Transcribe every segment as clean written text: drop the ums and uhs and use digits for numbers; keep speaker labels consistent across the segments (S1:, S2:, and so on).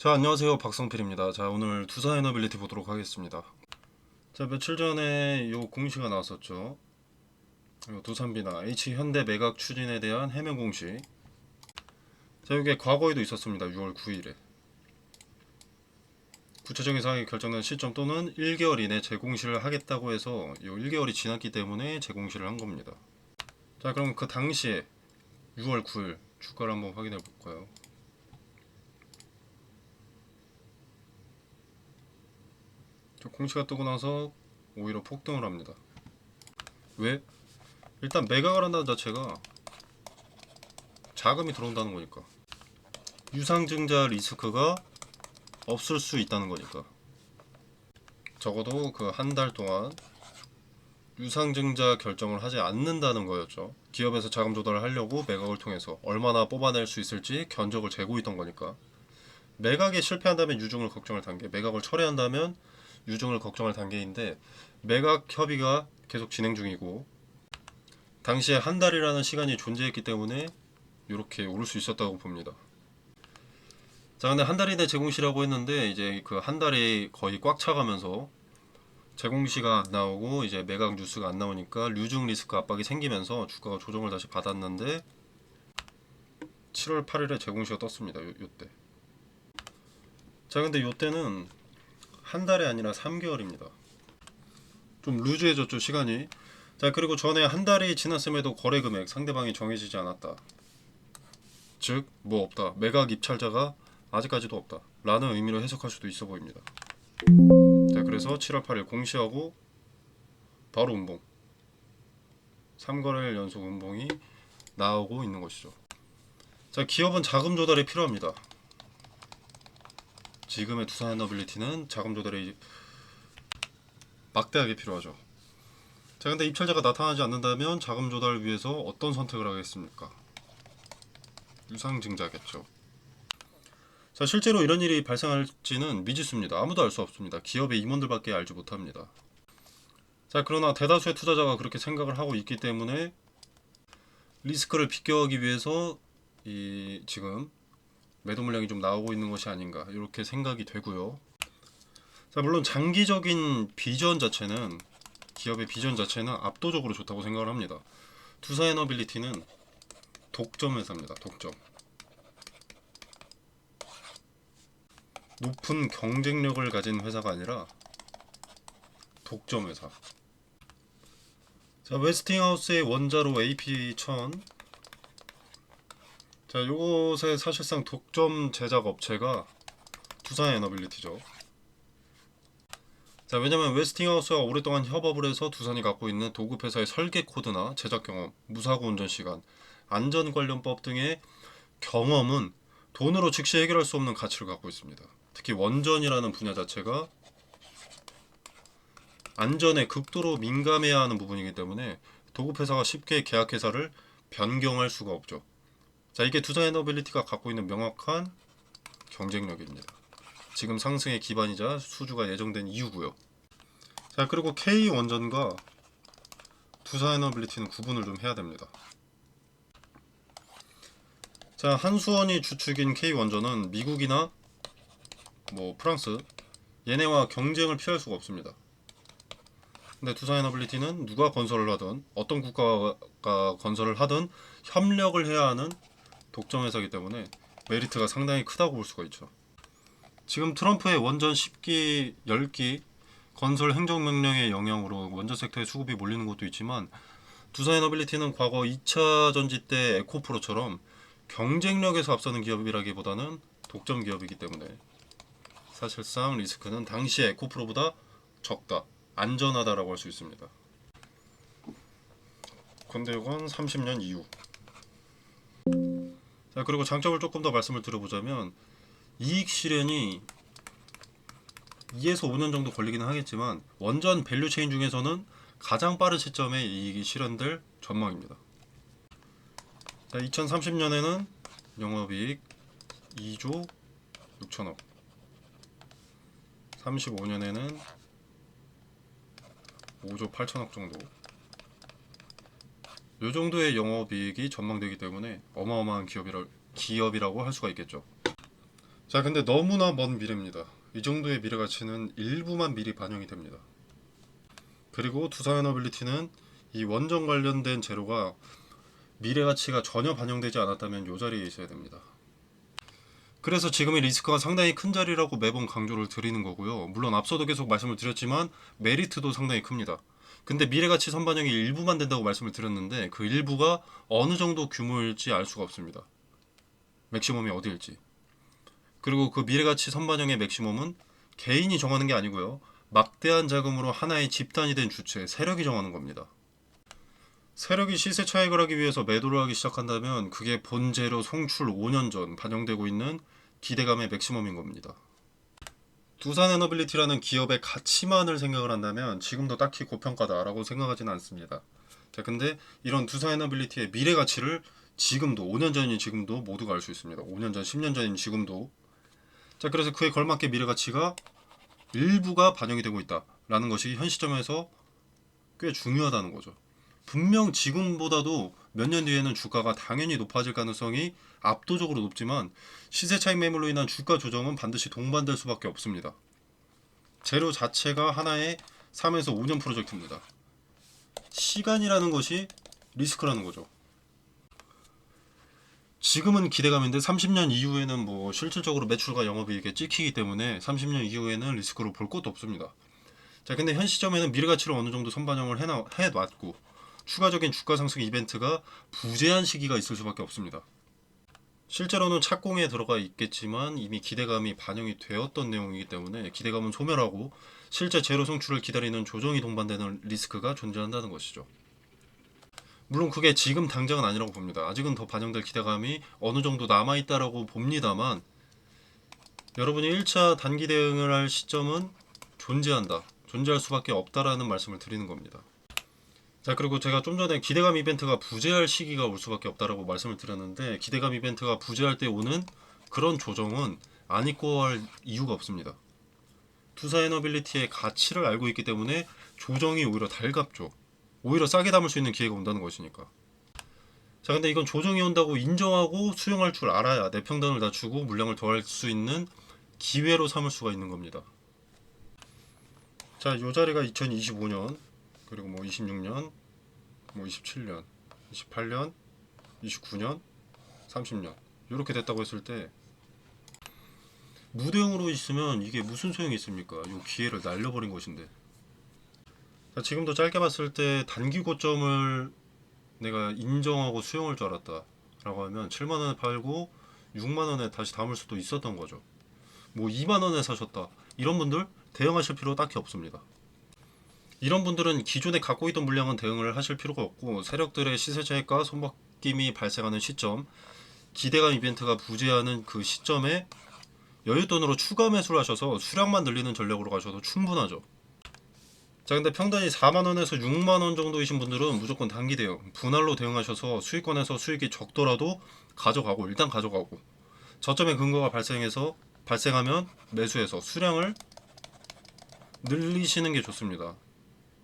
S1: 자, 안녕하세요. 박성필입니다. 자, 오늘 두산에너빌리티 보도록 하겠습니다. 자, 며칠 전에 요 공시가 나왔었죠. 요 두산비나 H현대 매각 추진에 대한 해명 공시. 자, 이게 과거에도 있었습니다. 6월 9일에. 구체적인 사항이 결정된 시점 또는 1개월 이내 재공시를 하겠다고 해서 요 1개월이 지났기 때문에 재공시를 한 겁니다. 자, 그럼 그 당시에 6월 9일 주가를 한번 확인해 볼까요? 공시가 뜨고 나서 오히려 폭등을 합니다. 왜? 일단 매각을 한다는 자체가 자금이 들어온다는 거니까, 유상증자 리스크가 없을 수 있다는 거니까, 적어도 그 한 달 동안 유상증자 결정을 하지 않는다는 거였죠. 기업에서 자금 조달을 하려고 매각을 통해서 얼마나 뽑아낼 수 있을지 견적을 재고 있던 거니까, 매각에 실패한다면 유증을 걱정할 단계, 매각을 철회한다면 유증을 걱정할 단계인데, 매각 협의가 계속 진행 중이고 당시에 한 달이라는 시간이 존재했기 때문에 이렇게 오를 수 있었다고 봅니다. 자, 근데 한 달이내 재공시라고 했는데 이제 그 한 달이 거의 꽉 차가면서 재공시가 안 나오고 이제 매각 뉴스가 안 나오니까 류증 리스크 압박이 생기면서 주가가 조정을 다시 받았는데 7월 8일에 재공시가 떴습니다. 요때. 자, 근데 요때는 한 달이 아니라 3개월입니다. 좀 루즈해졌죠, 시간이. 자, 그리고 전에 한 달이 지났음에도 거래 금액 상대방이 정해지지 않았다. 즉, 뭐 없다. 매각 입찰자가 아직까지도 없다. 라는 의미로 해석할 수도 있어 보입니다. 자, 그래서 7월 8일 공시하고 바로 운봉. 3거래일 연속 운봉이 나오고 있는 것이죠. 자, 기업은 자금 조달이 필요합니다. 지금의 두산에너빌리티는 자금 조달이 막대하게 필요하죠. 자, 근데 입찰자가 나타나지 않는다면 자금 조달을 위해서 어떤 선택을 하겠습니까? 유상증자겠죠. 자, 실제로 이런 일이 발생할지는 미지수입니다. 아무도 알 수 없습니다. 기업의 임원들밖에 알지 못합니다. 자, 그러나 대다수의 투자자가 그렇게 생각을 하고 있기 때문에 리스크를 비껴가기 위해서 지금 매도 물량이 좀 나오고 있는 것이 아닌가, 이렇게 생각이 되고요. 자, 물론 장기적인 비전 자체는, 기업의 비전 자체는 압도적으로 좋다고 생각을 합니다. 두산에너빌리티는 독점 회사입니다. 독점. 높은 경쟁력을 가진 회사가 아니라 독점 회사. 자, 웨스팅하우스의 원자로 AP1000. 자, 요것의 사실상 독점 제작 업체가 두산에너빌리티죠. 자, 왜냐면 웨스팅하우스와 오랫동안 협업을 해서 두산이 갖고 있는 도급 회사의 설계 코드나 제작 경험, 무사고 운전 시간, 안전 관련법 등의 경험은 돈으로 즉시 해결할 수 없는 가치를 갖고 있습니다. 특히 원전이라는 분야 자체가 안전에 극도로 민감해야 하는 부분이기 때문에 도급 회사가 쉽게 계약 회사를 변경할 수가 없죠. 자, 이게 두산에너빌리티가 갖고 있는 명확한 경쟁력입니다. 지금 상승의 기반이자 수주가 예정된 이유고요. 자, 그리고 K원전과 두산에너빌리티는 구분을 좀 해야 됩니다. 자, 한수원이 주축인 K원전은 미국이나 뭐 프랑스, 얘네와 경쟁을 피할 수가 없습니다. 근데 두산에너빌리티는 누가 건설을 하든 어떤 국가가 건설을 하든 협력을 해야 하는 독점 회사이기 때문에 메리트가 상당히 크다고 볼 수가 있죠. 지금 트럼프의 원전 10기, 10기 건설 행정명령의 영향으로 원전 섹터의 수급이 몰리는 것도 있지만, 두산에너빌리티는 과거 2차 전지 때 에코프로처럼 경쟁력에서 앞서는 기업이라기보다는 독점 기업이기 때문에 사실상 리스크는 당시 에코프로보다 적다, 안전하다라고 할 수 있습니다. 근데 이건 30년 이후. 자, 그리고 장점을 조금 더 말씀을 드려보자면, 이익 실현이 2에서 5년 정도 걸리기는 하겠지만 원전 밸류 체인 중에서는 가장 빠른 시점에 이익이 실현될 전망입니다. 자, 2030년에는 영업이익 2조 6천억, 35년에는 5조 8천억 정도, 요 정도의 영업이익이 전망되기 때문에 어마어마한 기업이라고 할 수가 있겠죠. 자, 근데 너무나 먼 미래입니다. 이 정도의 미래 가치는 일부만 미리 반영이 됩니다. 그리고 두산에너빌리티는 이 원전 관련된 재료가 미래 가치가 전혀 반영되지 않았다면 이 자리에 있어야 됩니다. 그래서 지금의 리스크가 상당히 큰 자리라고 매번 강조를 드리는 거고요. 물론 앞서도 계속 말씀을 드렸지만 메리트도 상당히 큽니다. 근데 미래가치 선반영이 일부만 된다고 말씀을 드렸는데 그 일부가 어느 정도 규모일지 알 수가 없습니다. 맥시멈이 어디일지. 그리고 그 미래가치 선반영의 맥시멈은 개인이 정하는 게 아니고요. 막대한 자금으로 하나의 집단이 된 주체, 세력이 정하는 겁니다. 세력이 시세 차익을 하기 위해서 매도를 하기 시작한다면 그게 본재료 송출 5년 전 반영되고 있는 기대감의 맥시멈인 겁니다. 두산에너빌리티라는 기업의 가치만을 생각을 한다면 지금도 딱히 고평가다라고 생각하지는 않습니다. 자, 근데 이런 두산에너빌리티의 미래 가치를 지금도 5년 전인 지금도 모두가 알 수 있습니다. 5년 전, 10년 전인 지금도. 자, 그래서 그에 걸맞게 미래 가치가 일부가 반영이 되고 있다라는 것이 현 시점에서 꽤 중요하다는 거죠. 분명 지금보다도 몇 년 뒤에는 주가가 당연히 높아질 가능성이 압도적으로 높지만 시세 차익 매물로 인한 주가 조정은 반드시 동반될 수밖에 없습니다. 재료 자체가 하나의 3에서 5년 프로젝트입니다. 시간이라는 것이 리스크라는 거죠. 지금은 기대감인데 30년 이후에는 뭐 실질적으로 매출과 영업이익에 찍히기 때문에 30년 이후에는 리스크로 볼 것도 없습니다. 자, 근데 현 시점에는 미래가치를 어느 정도 선반영을 해놨고 추가적인 주가 상승 이벤트가 부재한 시기가 있을 수밖에 없습니다. 실제로는 착공에 들어가 있겠지만 이미 기대감이 반영이 되었던 내용이기 때문에 기대감은 소멸하고 실제 재료 송출을 기다리는 조정이 동반되는 리스크가 존재한다는 것이죠. 물론 그게 지금 당장은 아니라고 봅니다. 아직은 더 반영될 기대감이 어느 정도 남아있다라고 봅니다만 여러분이 1차 단기 대응을 할 시점은 존재할 수밖에 없다라는 말씀을 드리는 겁니다. 자, 그리고 제가 좀 전에 기대감 이벤트가 부재할 시기가 올 수밖에 없다라고 말씀을 드렸는데 기대감 이벤트가 부재할 때 오는 그런 조정은 안 입고 할 이유가 없습니다. 투자에너빌리티의 가치를 알고 있기 때문에 조정이 오히려 달갑죠. 오히려 싸게 담을 수 있는 기회가 온다는 것이니까. 자, 근데 이건 조정이 온다고 인정하고 수용할 줄 알아야 내 평단을 낮추고 물량을 더할 수 있는 기회로 삼을 수가 있는 겁니다. 자, 이 자리가 2025년 그리고 뭐 26년, 뭐 27년, 28년, 29년, 30년 이렇게 됐다고 했을 때 무대응으로 있으면 이게 무슨 소용이 있습니까? 이 기회를 날려버린 것인데. 자, 지금도 짧게 봤을 때 단기 고점을 내가 인정하고 수용할 줄 알았다 라고 하면 7만원에 팔고 6만원에 다시 담을 수도 있었던 거죠. 뭐 2만원에 사셨다 이런 분들 대응하실 필요 딱히 없습니다. 이런 분들은 기존에 갖고 있던 물량은 대응을 하실 필요가 없고 세력들의 시세 차익과 손바뀜이 발생하는 시점, 기대감 이벤트가 부재하는 그 시점에 여윳돈으로 추가 매수를 하셔서 수량만 늘리는 전략으로 가셔도 충분하죠. 자, 근데 평단이 4만원에서 6만원 정도이신 분들은 무조건 단기 대응, 분할로 대응하셔서 수익권에서 수익이 적더라도 일단 가져가고 저점의 근거가 발생하면 매수해서 수량을 늘리시는 게 좋습니다.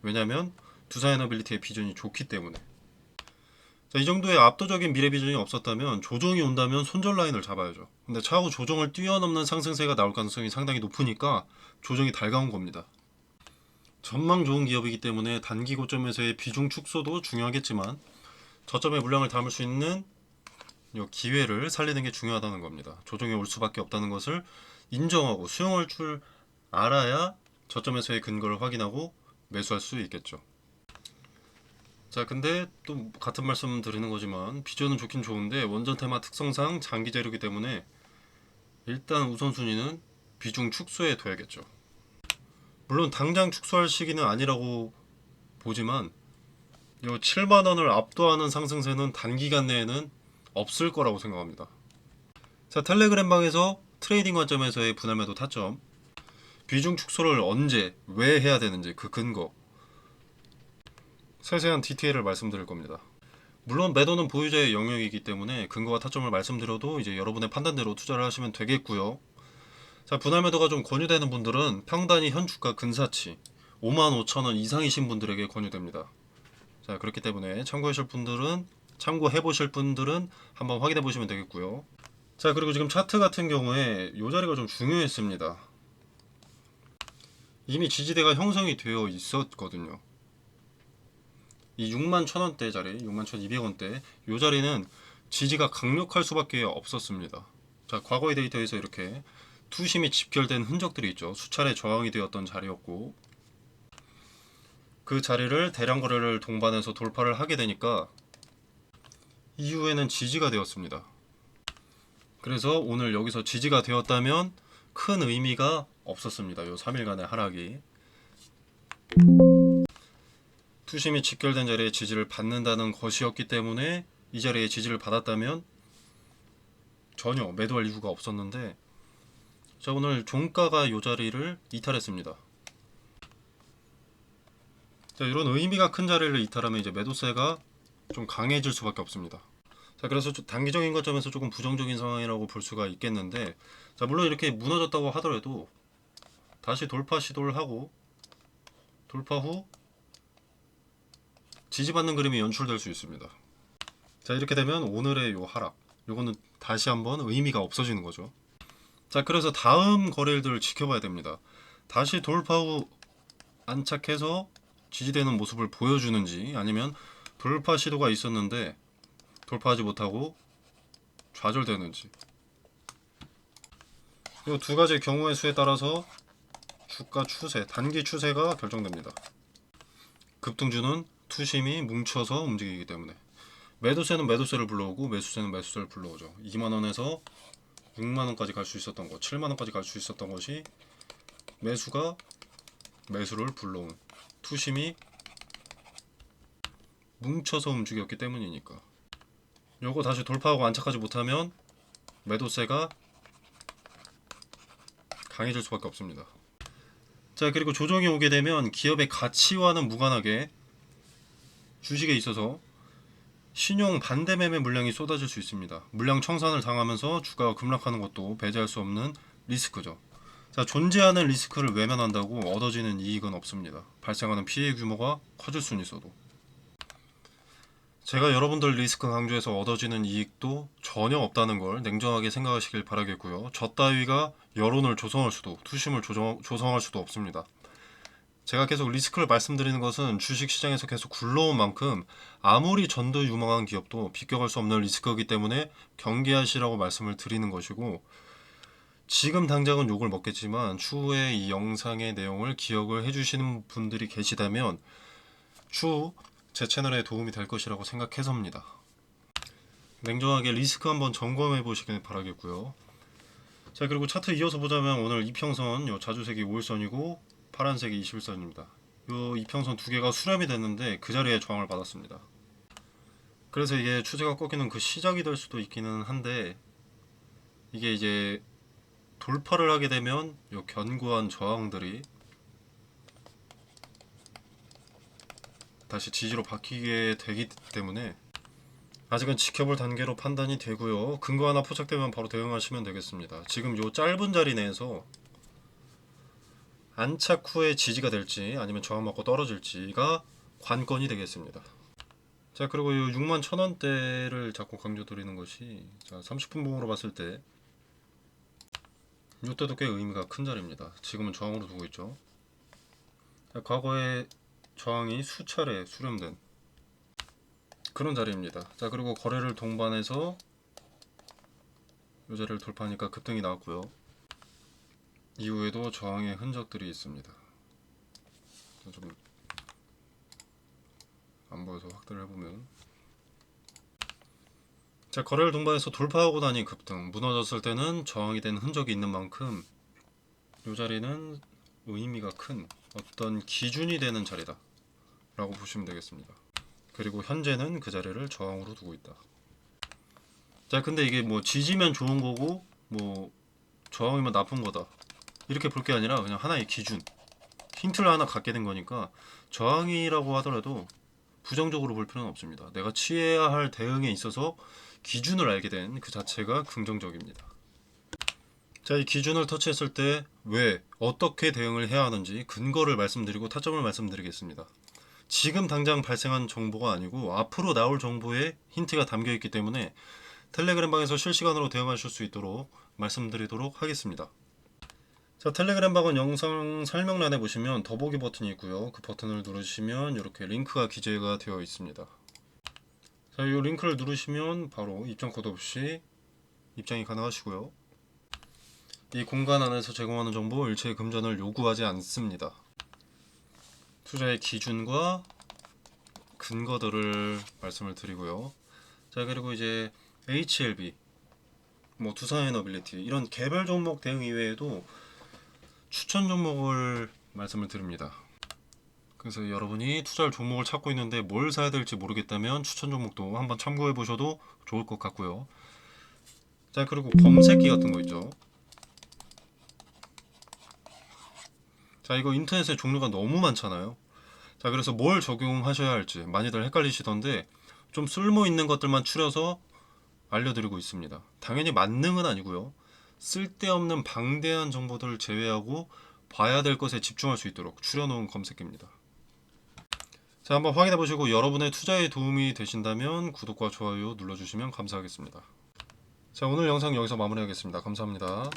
S1: 왜냐하면 두산에너빌리티의 비전이 좋기 때문에. 자, 이 정도의 압도적인 미래 비전이 없었다면 조정이 온다면 손절 라인을 잡아야죠. 근데 차후 조정을 뛰어넘는 상승세가 나올 가능성이 상당히 높으니까 조정이 달가운 겁니다. 전망 좋은 기업이기 때문에 단기 고점에서의 비중 축소도 중요하겠지만 저점의 물량을 담을 수 있는 이 기회를 살리는 게 중요하다는 겁니다. 조정이 올 수밖에 없다는 것을 인정하고 수용할 줄 알아야 저점에서의 근거를 확인하고 매수할 수 있겠죠. 자, 근데 또 같은 말씀 드리는 거지만 비전은 좋긴 좋은데 원전 테마 특성상 장기 재료이기 때문에 일단 우선순위는 비중 축소에 둬야겠죠. 물론 당장 축소할 시기는 아니라고 보지만 이 7만원을 압도하는 상승세는 단기간 내에는 없을 거라고 생각합니다. 자, 텔레그램 방에서 트레이딩 관점에서의 분할 매도 타점, 비중 축소를 언제, 왜 해야 되는지 그 근거, 세세한 디테일을 말씀드릴 겁니다. 물론 매도는 보유자의 영역이기 때문에 근거와 타점을 말씀드려도 이제 여러분의 판단대로 투자를 하시면 되겠고요. 자, 분할 매도가 좀 권유되는 분들은 평단이 현 주가 근사치 55,000원 이상이신 분들에게 권유됩니다. 자, 그렇기 때문에 참고해 보실 분들은 한번 확인해 보시면 되겠고요. 자, 그리고 지금 차트 같은 경우에 이 자리가 좀 중요했습니다. 이미 지지대가 형성이 되어 있었거든요. 이 61,000원대 자리, 61,200원대 이 자리는 지지가 강력할 수밖에 없었습니다. 자, 과거의 데이터에서 이렇게 투심이 집결된 흔적들이 있죠. 수차례 저항이 되었던 자리였고, 그 자리를 대량 거래를 동반해서 돌파를 하게 되니까 이후에는 지지가 되었습니다. 그래서 오늘 여기서 지지가 되었다면 큰 의미가 없었습니다. 요 3일간의 하락이. 투심이 직결된 자리에 지지를 받는다는 것이었기 때문에 이 자리에 지지를 받았다면 전혀 매도할 이유가 없었는데, 자, 오늘 종가가 이 자리를 이탈했습니다. 자, 이런 의미가 큰 자리를 이탈하면 이제 매도세가 좀 강해질 수밖에 없습니다. 자, 그래서 단기적인 관점에서 조금 부정적인 상황이라고 볼 수가 있겠는데, 자, 물론 이렇게 무너졌다고 하더라도 다시 돌파 시도를 하고 돌파 후 지지받는 그림이 연출될 수 있습니다. 자, 이렇게 되면 오늘의 요 하락, 요거는 다시 한번 의미가 없어지는 거죠. 자, 그래서 다음 거래일들을 지켜봐야 됩니다. 다시 돌파 후 안착해서 지지되는 모습을 보여주는지, 아니면 돌파 시도가 있었는데 돌파하지 못하고 좌절되는지, 이 두 가지 경우의 수에 따라서 주가 추세, 단기 추세가 결정됩니다. 급등주는 투심이 뭉쳐서 움직이기 때문에 매도세는 매도세를 불러오고 매수세는 매수세를 불러오죠. 2만원에서 6만원까지 갈 수 있었던 것, 7만원까지 갈 수 있었던 것이 매수가 매수를 불러온, 투심이 뭉쳐서 움직였기 때문이니까. 요거 다시 돌파하고 안착하지 못하면 매도세가 강해질 수밖에 없습니다. 자, 그리고 조정이 오게 되면 기업의 가치와는 무관하게 주식에 있어서 신용 반대 매매 물량이 쏟아질 수 있습니다. 물량 청산을 당하면서 주가가 급락하는 것도 배제할 수 없는 리스크죠. 자, 존재하는 리스크를 외면한다고 얻어지는 이익은 없습니다. 발생하는 피해 규모가 커질 수는 있어도. 제가 여러분들 리스크 강조해서 얻어지는 이익도 전혀 없다는 걸 냉정하게 생각하시길 바라겠고요. 저 따위가 여론을 조성할 수도, 투심을 조성할 수도 없습니다. 제가 계속 리스크를 말씀드리는 것은 주식시장에서 계속 굴러온 만큼 아무리 전도 유망한 기업도 비껴갈 수 없는 리스크이기 때문에 경계하시라고 말씀을 드리는 것이고, 지금 당장은 욕을 먹겠지만 추후에 이 영상의 내용을 기억을 해주시는 분들이 계시다면 추후 제 채널에 도움이 될 것이라고 생각해서입니다. 냉정하게 리스크 한번 점검해 보시길 바라겠고요. 자, 그리고 차트 이어서 보자면 오늘 이평선, 요 자주색이 5일선이고 파란색이 21선입니다. 요 이평선 두 개가 수렴이 됐는데 그 자리에 저항을 받았습니다. 그래서 이게 추세가 꺾이는 그 시작이 될 수도 있기는 한데, 이게 이제 돌파를 하게 되면 요 견고한 저항들이 다시 지지로 바뀌게 되기 때문에 아직은 지켜볼 단계로 판단이 되고요. 근거 하나 포착되면 바로 대응하시면 되겠습니다. 지금 요 짧은 자리 내에서 안착 후에 지지가 될지 아니면 저항 맞고 떨어질지가 관건이 되겠습니다. 자, 그리고 이 61,000원대를 자꾸 강조드리는 것이, 자, 30분 봉으로 봤을 때 이때도 꽤 의미가 큰 자리입니다. 지금은 저항으로 두고 있죠. 자, 과거에 저항이 수차례 수렴된 그런 자리입니다. 자, 그리고 거래를 동반해서 이 자리를 돌파하니까 급등이 나왔고요. 이후에도 저항의 흔적들이 있습니다. 좀 안 보여서 확대를 해보면, 자, 거래를 동반해서 돌파하고 나니 급등, 무너졌을 때는 저항이 된 흔적이 있는 만큼 이 자리는 의미가 큰 어떤 기준이 되는 자리다 라고 보시면 되겠습니다. 그리고 현재는 그 자리를 저항으로 두고 있다. 자, 근데 이게 뭐 지지면 좋은 거고 뭐 저항이면 나쁜 거다 이렇게 볼 게 아니라 그냥 하나의 기준, 힌트를 하나 갖게 된 거니까 저항이라고 하더라도 부정적으로 볼 필요는 없습니다. 내가 취해야 할 대응에 있어서 기준을 알게 된 그 자체가 긍정적입니다. 자, 이 기준을 터치했을 때 왜, 어떻게 대응을 해야 하는지 근거를 말씀드리고 타점을 말씀드리겠습니다. 지금 당장 발생한 정보가 아니고 앞으로 나올 정보에 힌트가 담겨 있기 때문에 텔레그램 방에서 실시간으로 대응하실 수 있도록 말씀드리도록 하겠습니다. 자, 텔레그램 방은 영상 설명란에 보시면 더보기 버튼이 있고요. 그 버튼을 누르시면 이렇게 링크가 기재가 되어 있습니다. 자, 이 링크를 누르시면 바로 입장 코드 없이 입장이 가능하시고요. 이 공간 안에서 제공하는 정보 일체의 금전을 요구하지 않습니다. 투자의 기준과 근거들을 말씀을 드리고요. 자, 그리고 이제 HLB, 두산에너빌리티 이런 개별 종목 대응 이외에도 추천 종목을 말씀을 드립니다. 그래서 여러분이 투자할 종목을 찾고 있는데 뭘 사야 될지 모르겠다면 추천 종목도 한번 참고해 보셔도 좋을 것 같고요. 자, 그리고 검색기 같은 거 있죠. 자, 이거 인터넷에 종류가 너무 많잖아요. 자, 그래서 뭘 적용하셔야 할지 많이들 헷갈리시던데 좀 쓸모 있는 것들만 추려서 알려드리고 있습니다. 당연히 만능은 아니고요. 쓸데없는 방대한 정보들을 제외하고 봐야 될 것에 집중할 수 있도록 추려놓은 검색기입니다. 자, 한번 확인해 보시고 여러분의 투자에 도움이 되신다면 구독과 좋아요 눌러주시면 감사하겠습니다. 자, 오늘 영상 여기서 마무리하겠습니다. 감사합니다.